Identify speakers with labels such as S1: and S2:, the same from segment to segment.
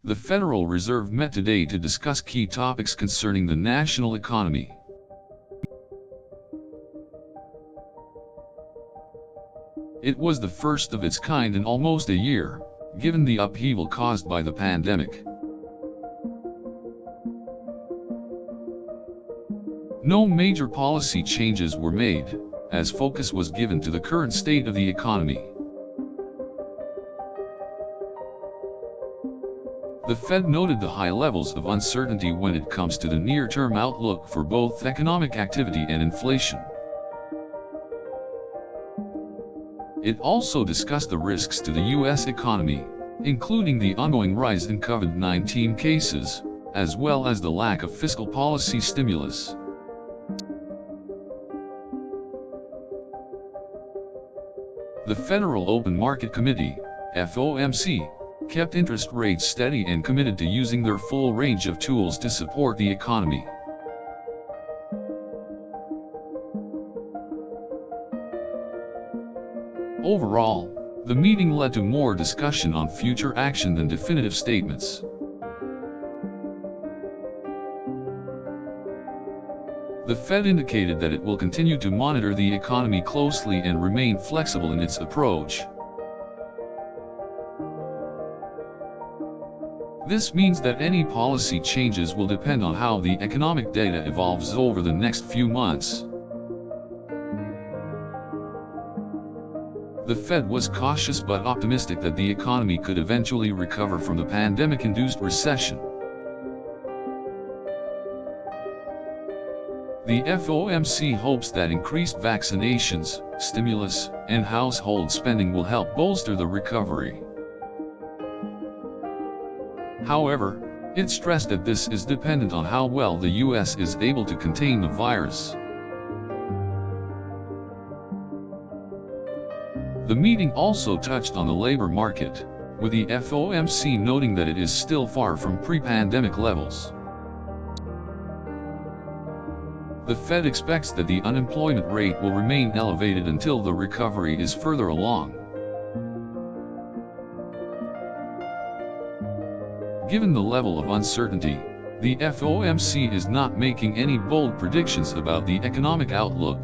S1: The Federal Reserve met today to discuss key topics concerning the national economy. It was the first of its kind in almost a year, given the upheaval caused by the pandemic. No major policy changes were made, as focus was given to the current state of the economy. The Fed noted the high levels of uncertainty when it comes to the near-term outlook for both economic activity and inflation. It also discussed the risks to the U.S. economy, including the ongoing rise in COVID-19 cases, as well as the lack of fiscal policy stimulus. The Federal Open Market Committee, FOMC, kept interest rates steady and committed to using their full range of tools to support the economy. Overall, the meeting led to more discussion on future action than definitive statements. The Fed indicated that it will continue to monitor the economy closely and remain flexible in its approach. This means that any policy changes will depend on how the economic data evolves over the next few months. The Fed was cautious but optimistic that the economy could eventually recover from the pandemic-induced recession. The FOMC hopes that increased vaccinations, stimulus, and household spending will help bolster the recovery. However, it stressed that this is dependent on how well the U.S. is able to contain the virus. The meeting also touched on the labor market, with the FOMC noting that it is still far from pre-pandemic levels. The Fed expects that the unemployment rate will remain elevated until the recovery is further along. Given the level of uncertainty, the FOMC is not making any bold predictions about the economic outlook.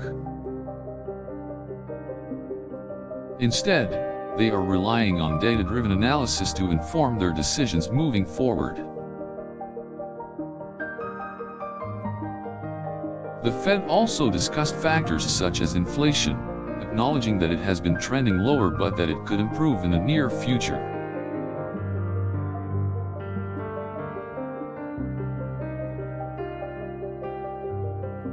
S1: Instead, they are relying on data-driven analysis to inform their decisions moving forward. The Fed also discussed factors such as inflation, acknowledging that it has been trending lower but that it could improve in the near future.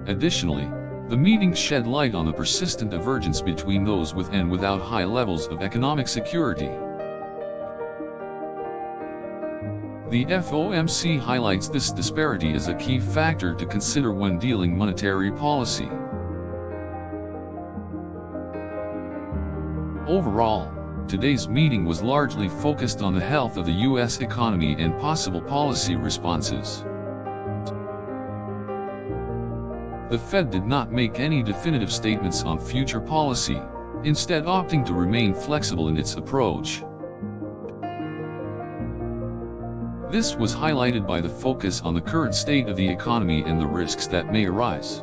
S1: Additionally, the meeting shed light on the persistent divergence between those with and without high levels of economic security. The FOMC highlights this disparity as a key factor to consider when dealing monetary policy. Overall, today's meeting was largely focused on the health of the U.S. economy and possible policy responses. The Fed did not make any definitive statements on future policy, instead opting to remain flexible in its approach. This was highlighted by the focus on the current state of the economy and the risks that may arise.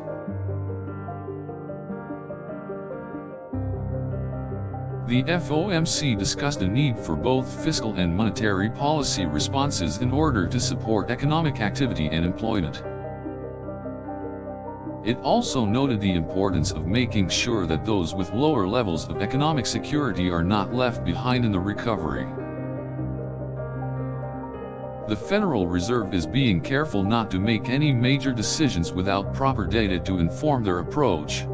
S1: The FOMC discussed the need for both fiscal and monetary policy responses in order to support economic activity and employment. It also noted the importance of making sure that those with lower levels of economic security are not left behind in the recovery. The Federal Reserve is being careful not to make any major decisions without proper data to inform their approach.